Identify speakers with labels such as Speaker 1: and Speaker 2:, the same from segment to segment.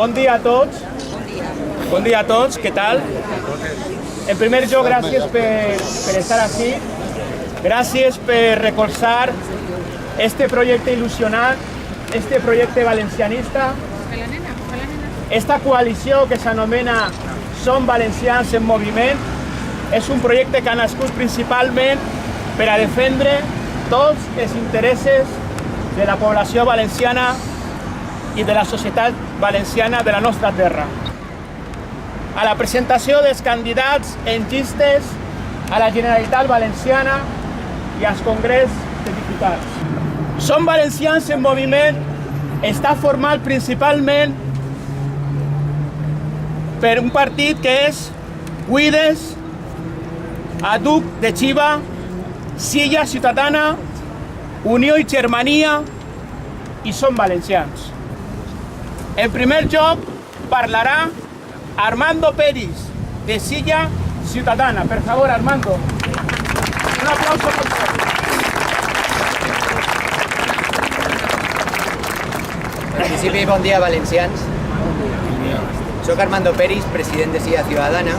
Speaker 1: Bon dia a tots. Bon dia a tots, què tal? En primer lloc, gràcies per estar aquí. Gràcies per recolzar este projecte il·lusionant, este projecte valencianista, esta coalició que s'anomena Som Valencians en Moviment. És un projecte que ha nascut principalment per a defendre tots els interessos de la població valenciana i de la societat valenciana de la nostra terra. A la presentació dels candidats en llistes a la Generalitat Valenciana i als Congrés de Diputats. Som Valencians en Moviment està format principalment per un partit que és Cuides, ADUC de Xiva, Silla Ciutadana, Unió i Germania i Som Valencians. En primer lloc parlarà Armando Peris, de Silla Ciutadana. Per favor, Armando. Un aplauso, por favor.
Speaker 2: En principi, bon dia, valencians. Soc Armando Peris, president de Silla Ciutadana.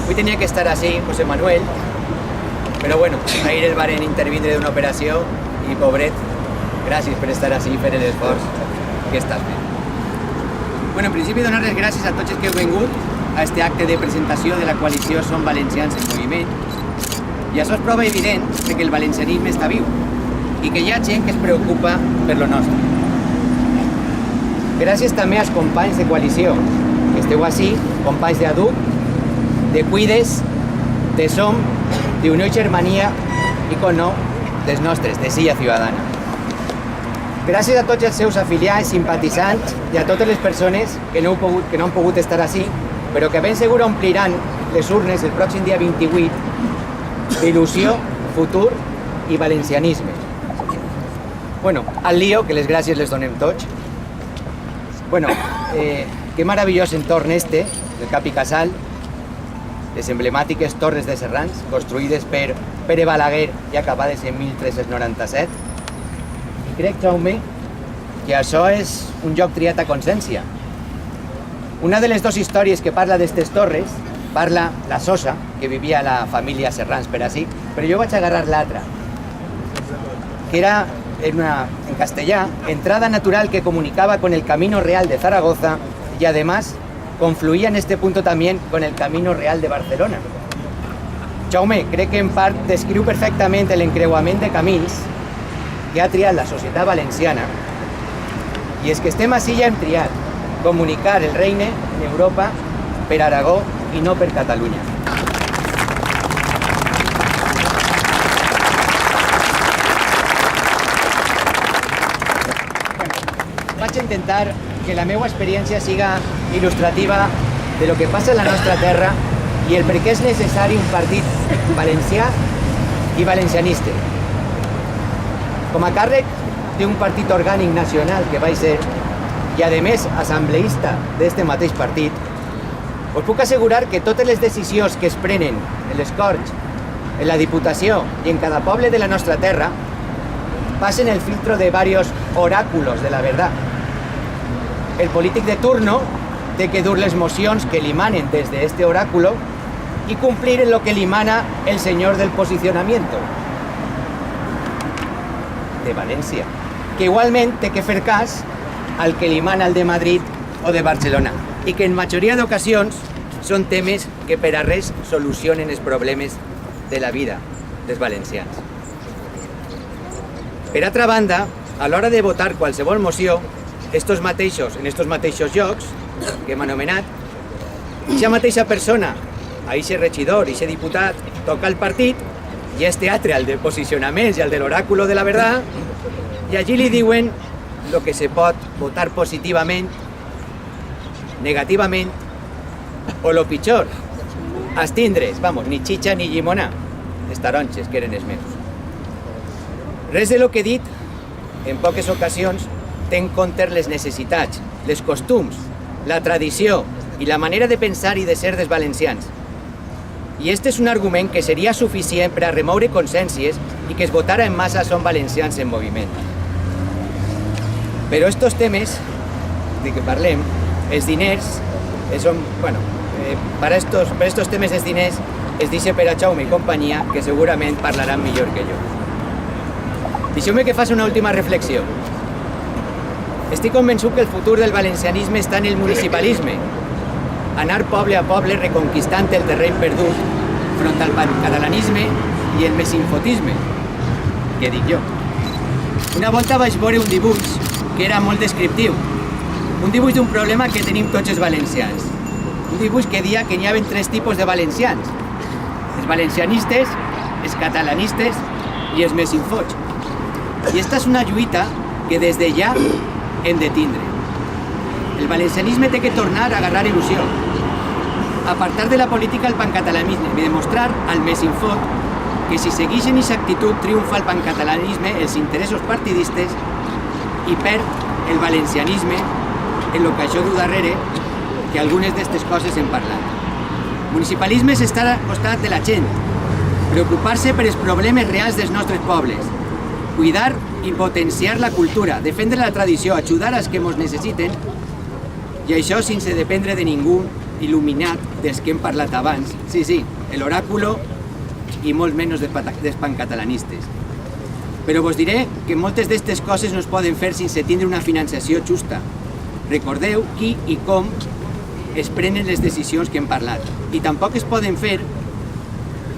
Speaker 2: Avui tenia que estar així, José Manuel, però bueno, ahir el varen intervindre d'una operació i, pobret, gràcies per estar així i fer l'esforç que estàs fent. Bueno, en principi, donar les gràcies a tots els que heu vingut a este acte de presentació de la coalició Som Valencians en Moviment. I això és prova evident de que el valencianisme està viu i que hi ha gent que es preocupa per lo nostre. Gràcies també als companys de coalició que esteu així, companys d'ADUC, de Cuides, de Som, d'Unió i Germania i, com no, dels nostres, de Silla Ciutadana. Gràcies a tots els seus afiliats, simpatitzants i a totes les persones que no han pogut estar així, però que ben segur ompliran les urnes el pròxim dia 28 d'il·lusió, futur i valencianisme. Bueno, al lío, que les gràcies les donem tots. Bueno, que meravellós entorn este, del Cap i Casal, les emblemàtiques torres de Serrans, construïdes per Pere Balaguer i acabades en 1397. I crec, Jaume, que això és un lloc triat a consciència. Una de les dues històries que parla d'aquestes torres, parla la Sosa, que vivia la família Serrans per així, però jo vaig agarrar l'altra, que era en castellà, entrada natural que comunicaba con el Camino Real de Zaragoza y además confluía en este punto también con el Camino Real de Barcelona. Jaume, crec que en part descriu perfectament l'encreuament de camins que ha triat la societat valenciana. I és que estem així ja hem triat comunicar el regne en Europa per Aragó i no per Catalunya. Vaig intentar que la meva experiència siga il·lustrativa de lo que passa a la nostra terra i el per què és necessari un partit valencià i valencianista. Com a càrrec d'un partit orgànic nacional que vaig ser i, a més, assembleista d'este mateix partit, us puc assegurar que totes les decisions que es prenen en les Corts, en la Diputació i en cada poble de la nostra terra passen el filtro de varios oráculos de la verdad. El polític de turno té que dur les mocions que li manen des d'este oráculo y cumplir en lo que le mana el señor del posicionamiento de València, que igualment té que fer cas al que li mana el de Madrid o de Barcelona i que en majoria d'ocasions són temes que per a res solucionen els problemes de la vida dels valencians. Per altra banda, a l'hora de votar qualsevol moció, en estos mateixos llocs que hem anomenat, aquesta mateixa persona, aquest regidor, aquest diputat, toca el partit i este altre, el de posicionaments i el de l'oràculo de la verdad, i allí li diuen el que se pot votar positivament, negativament, o lo pitjor, abstindre's, vamos, ni xitxa ni llimona, les taronxes, que eren els meus. Res de lo que he dit, en poques ocasions, té en compte les necessitats, les costums, la tradició i la manera de pensar i de ser dels valencians. I este és un argument que seria suficient per a remoure consciències i que es votara en massa són valencians en moviment. Però estos temes de que parlem, els diners, per estos temes dels diners es deixa per a Jaume i companyia, que segurament parlaran millor que jo. Deixeu-me que faci una última reflexió. Estic convençut que el futur del valencianisme està en el municipalisme, anar poble a poble reconquistant el terreny perdut front al pancatalanisme i el mesinfotisme, que dic jo. Una volta vaig veure un dibuix que era molt descriptiu, un dibuix d'un problema que tenim tots els valencians. Un dibuix que deia que n'hi havia 3 tipus de valencians: els valencianistes, els catalanistes i els mesinfots. I esta és una lluita que des de ja hem de tindre. El valencianisme té que tornar a agarrar il·lusió, apartar de la política el pancatalanisme i demostrar al mesinfot que si segueix en aquesta actitud triomfa el pancatalanisme, els interessos partidistes, i perd el valencianisme en lo que això du darrere, que algunes d'aquestes coses hem parlat. Municipalisme és estar al costat de la gent, preocupar-se per els problemes reals dels nostres pobles, cuidar i potenciar la cultura, defendre la tradició, ajudar als que ens necessiten, i això sense dependre de ningú il·luminat dels que hem parlat abans. Sí, l'oràculo i molt menys dels pancatalanistes. Però vos diré que moltes d'aquestes coses no es poden fer sense tindre una financiació justa. Recordeu qui i com es prenen les decisions que hem parlat. I tampoc es poden fer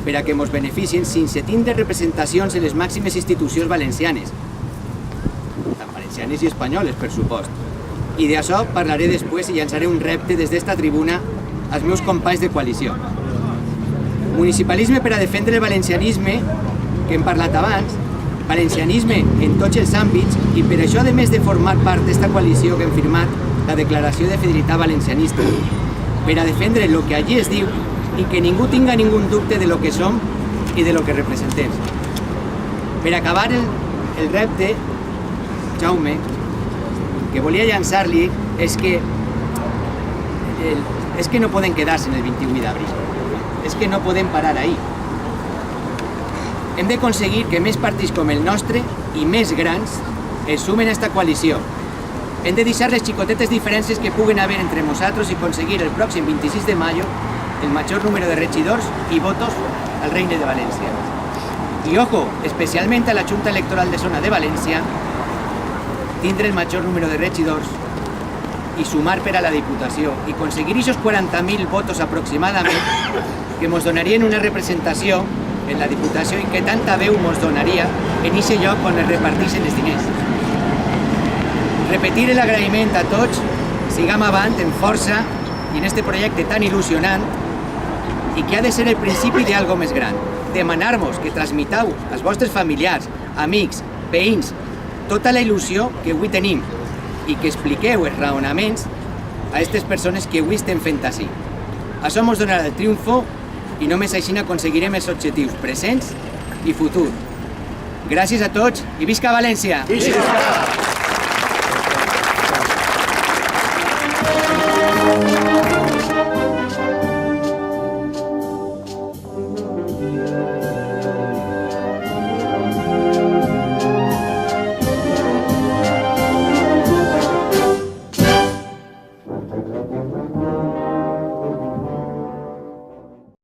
Speaker 2: per a que ens beneficien sense tindre representacions en les màximes institucions valencianes, tant valencianes i espanyoles, per supost. I d'això parlaré després i llançaré un repte des d'esta tribuna als meus companys de coalició. Municipalisme per a defendre el valencianisme, que hem parlat abans, valencianisme en tots els àmbits, i per això, a més de formar part d'esta coalició que hem firmat la Declaració de Fidelitat Valencianista, per a defendre el que allí es diu i que ningú tinga ningú dubte de lo que som i de lo que representem. Per acabar el repte, Jaume, que volia llançar-li és que no poden quedar-se en el 28 d'abril. És que no podem parar ahí. Hem d'aconseguir que més partits com el nostre i més grans es sumen a esta coalició. Hem de deixar les xicotetes diferències que puguen haver entre nosaltres i aconseguir el pròxim 26 de mayo el major número de regidors i votos al Regne de València. I ojo, especialment a la Junta Electoral de Zona de València, tindre el major número de regidors i sumar per a la Diputació i aconseguir aquests 40.000 votos aproximadament que ens donarien una representació en la Diputació i que tanta veu ens donaria en aquest lloc on es reparteixen els diners. Repetir l'agraïment a tots, sigam avant en força i en este projecte tan il·lusionant i que ha de ser el principi d'algo més gran. Demanar-vos que transmitau als vostres familiars, amics, veïns, tota la il·lusió que avui tenim i que expliqueu els raonaments a aquestes persones que avui estem fent així. Això ens donarà el triomfo i només així aconseguirem els objectius presents i futur. Gràcies a tots i visca València!
Speaker 1: Visca!